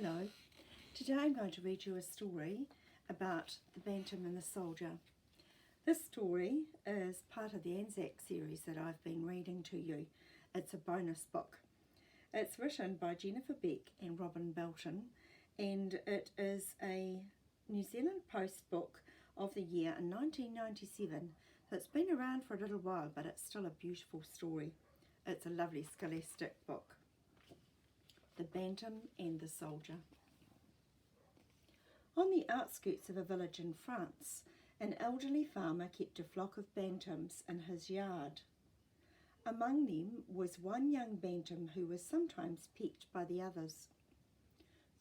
Hello. Today I'm going to read you a story about the bantam and the soldier. This story is part of the ANZAC series that I've been reading to you. It's a bonus book. It's written by Jennifer Beck and Robin Belton, and it is a New Zealand Post book of the year in 1997. So it's been around for a little while, but it's still a beautiful story. It's a lovely scholastic book. The Bantam and the Soldier. On the outskirts of a village in France, an elderly farmer kept a flock of bantams in his yard. Among them was one young bantam who was sometimes pecked by the others.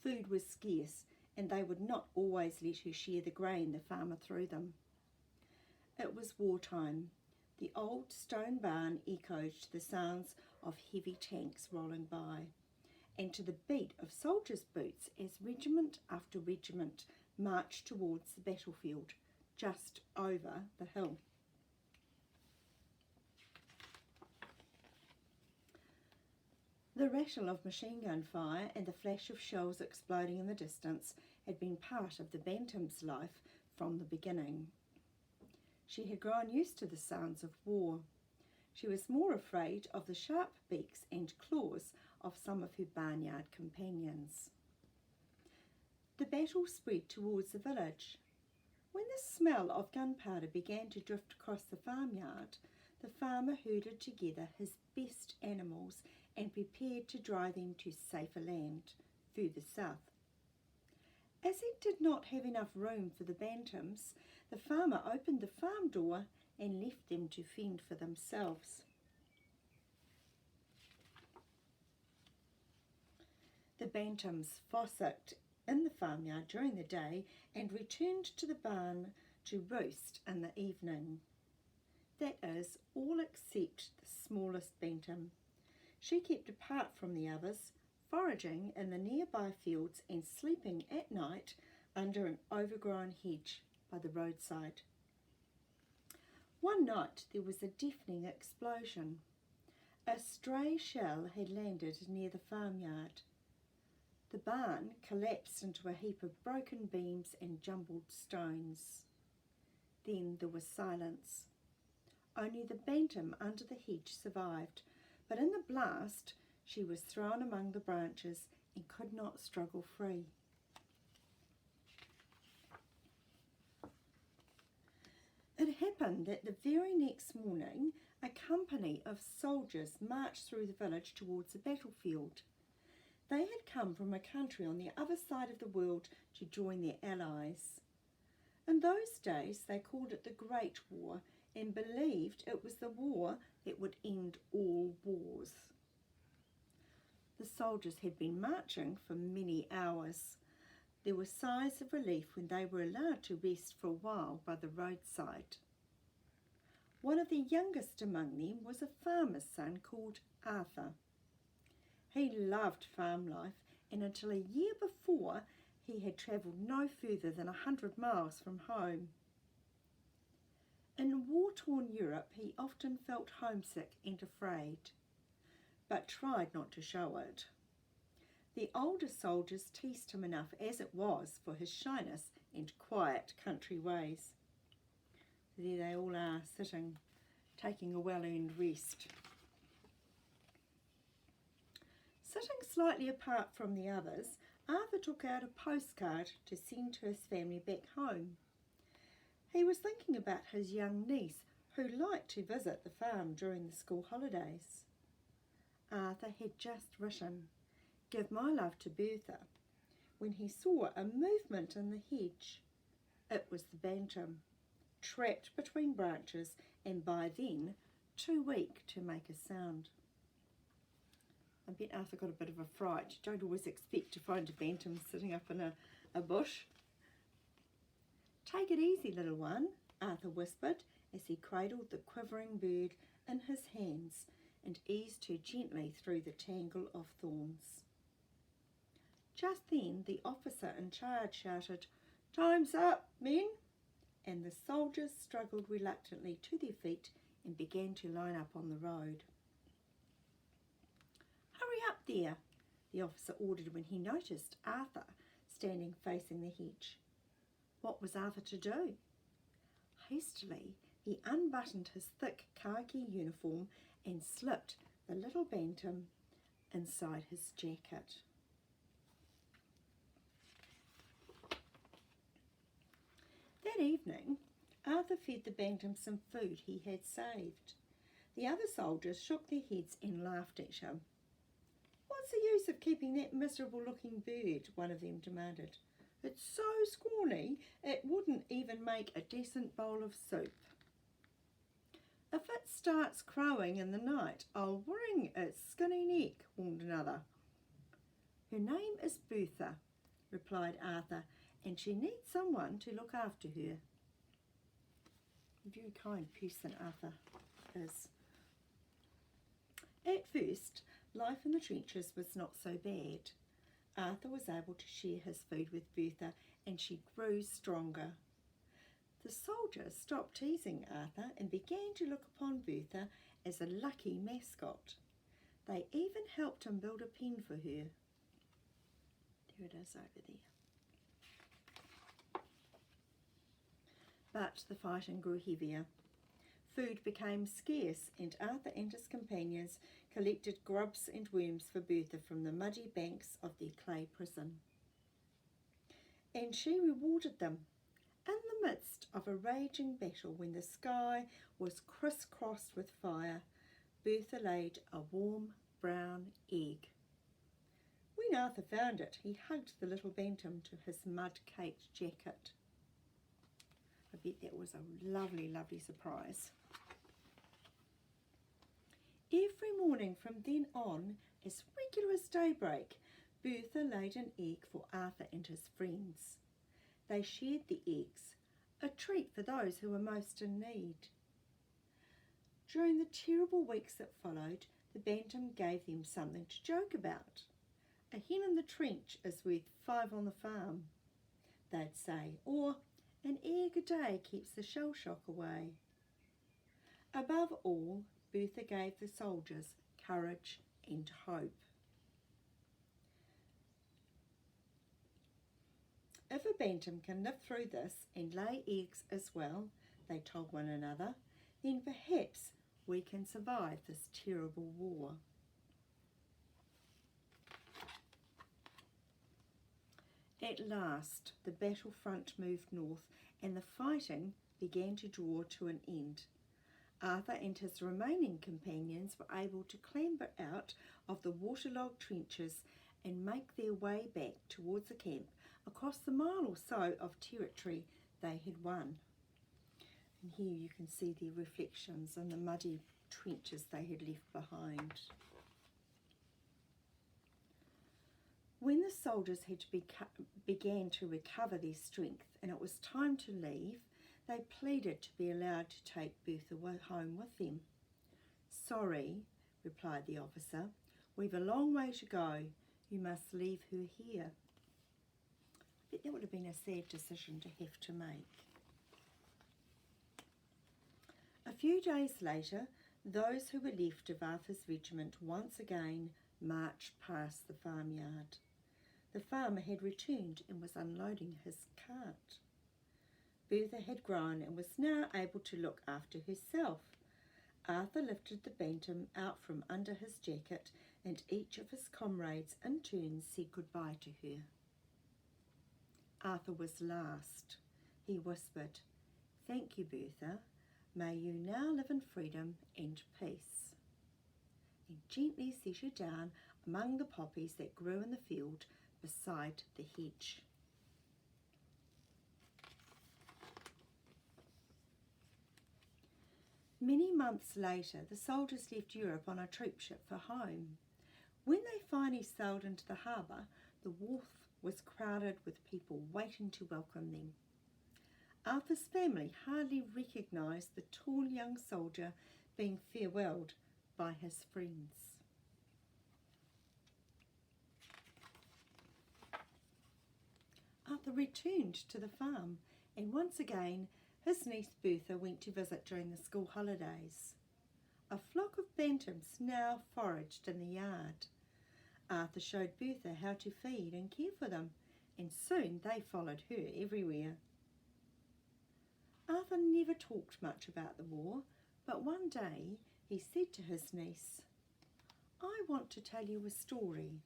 Food was scarce, and they would not always let her share the grain the farmer threw them. It was wartime. The old stone barn echoed to the sounds of heavy tanks rolling by, and to the beat of soldiers' boots as regiment after regiment marched towards the battlefield just over the hill. The rattle of machine gun fire and the flash of shells exploding in the distance had been part of the bantam's life from the beginning. She had grown used to the sounds of war. She was more afraid of the sharp beaks and claws of some of her barnyard companions. The battle spread towards the village. When the smell of gunpowder began to drift across the farmyard, the farmer herded together his best animals and prepared to drive them to safer land, further south. As he did not have enough room for the bantams, the farmer opened the farm door and left them to fend for themselves. The bantams fossicked in the farmyard during the day and returned to the barn to roost in the evening. That is, all except the smallest bantam. She kept apart from the others, foraging in the nearby fields and sleeping at night under an overgrown hedge by the roadside. One night there was a deafening explosion. A stray shell had landed near the farmyard. The barn collapsed into a heap of broken beams and jumbled stones. Then there was silence. Only the bantam under the hedge survived, but in the blast she was thrown among the branches and could not struggle free. It happened that the very next morning a company of soldiers marched through the village towards the battlefield. They had come from a country on the other side of the world to join their allies. In those days they called it the Great War and believed it was the war that would end all wars. The soldiers had been marching for many hours. There were sighs of relief when they were allowed to rest for a while by the roadside. One of the youngest among them was a farmer's son called Arthur. He loved farm life, and until a year before he had travelled no further than 100 miles from home. In war-torn Europe he often felt homesick and afraid, but tried not to show it. The older soldiers teased him enough as it was for his shyness and quiet country ways. There they all are, sitting, taking a well-earned rest. Sitting slightly apart from the others, Arthur took out a postcard to send to his family back home. He was thinking about his young niece, who liked to visit the farm during the school holidays. Arthur had just written, "Give my love to Bertha," when he saw a movement in the hedge. It was the bantam, trapped between branches and by then too weak to make a sound. I bet Arthur got a bit of a fright. You don't always expect to find a bantam sitting up in a bush. "Take it easy, little one," Arthur whispered as he cradled the quivering bird in his hands and eased her gently through the tangle of thorns. Just then the officer in charge shouted, "Time's up, men!" and the soldiers struggled reluctantly to their feet and began to line up on the road. "Hurry up there," the officer ordered when he noticed Arthur standing facing the hedge. What was Arthur to do? Hastily, he unbuttoned his thick khaki uniform and slipped the little bantam inside his jacket. That evening, Arthur fed the bantam some food he had saved. The other soldiers shook their heads and laughed at him. "What's the use of keeping that miserable-looking bird?" one of them demanded. "It's so scrawny it wouldn't even make a decent bowl of soup." "If it starts crowing in the night, I'll wring its skinny neck," warned another. "Her name is Bertha," replied Arthur, "and she needs someone to look after her." A very kind person Arthur is. At first, life in the trenches was not so bad. Arthur was able to share his food with Bertha, and she grew stronger. The soldiers stopped teasing Arthur and began to look upon Bertha as a lucky mascot. They even helped him build a pen for her. There it is over there. But the fighting grew heavier. Food became scarce, and Arthur and his companions collected grubs and worms for Bertha from the muddy banks of their clay prison. And she rewarded them. In the midst of a raging battle, when the sky was crisscrossed with fire, Bertha laid a warm brown egg. When Arthur found it, he hugged the little bantam to his mud-caked jacket. I bet that was a lovely, lovely surprise. Every morning from then on, as regular as daybreak, Bertha laid an egg for Arthur and his friends. They shared the eggs, a treat for those who were most in need. During the terrible weeks that followed, the bantam gave them something to joke about. "A hen in the trench is worth 5 on the farm," they'd say, or "an egg a day keeps the shell shock away." Above all, Bertha gave the soldiers courage and hope. "If a bantam can live through this and lay eggs as well," they told one another, "then perhaps we can survive this terrible war." At last, the battlefront moved north and the fighting began to draw to an end. Arthur and his remaining companions were able to clamber out of the waterlogged trenches and make their way back towards the camp across the mile or so of territory they had won. And here you can see their reflections in the muddy trenches they had left behind. When the soldiers began to recover their strength and it was time to leave, they pleaded to be allowed to take Bertha home with them. "Sorry," replied the officer, "we've a long way to go. You must leave her here." I bet that would have been a sad decision to have to make. A few days later, those who were left of Arthur's regiment once again marched past the farmyard. The farmer had returned and was unloading his cart. Bertha had grown and was now able to look after herself. Arthur lifted the bantam out from under his jacket, and each of his comrades in turn said goodbye to her. Arthur was last. He whispered, "Thank you, Bertha. May you now live in freedom and peace," and gently set her down among the poppies that grew in the field beside the hedge. Many months later, the soldiers left Europe on a troop ship for home. When they finally sailed into the harbour, the wharf was crowded with people waiting to welcome them. Arthur's family hardly recognised the tall young soldier being farewelled by his friends. Arthur returned to the farm, and once again his niece Bertha went to visit during the school holidays. A flock of bantams now foraged in the yard. Arthur showed Bertha how to feed and care for them, and soon they followed her everywhere. Arthur never talked much about the war, but one day he said to his niece, "I want to tell you a story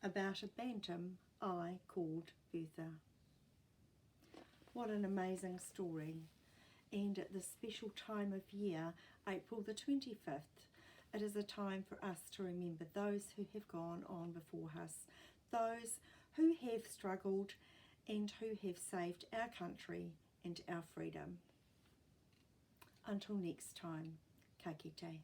about a bantam I called Bertha." What an amazing story. And at this special time of year, April the 25th, it is a time for us to remember those who have gone on before us, those who have struggled and who have saved our country and our freedom. Until next time, ka kite.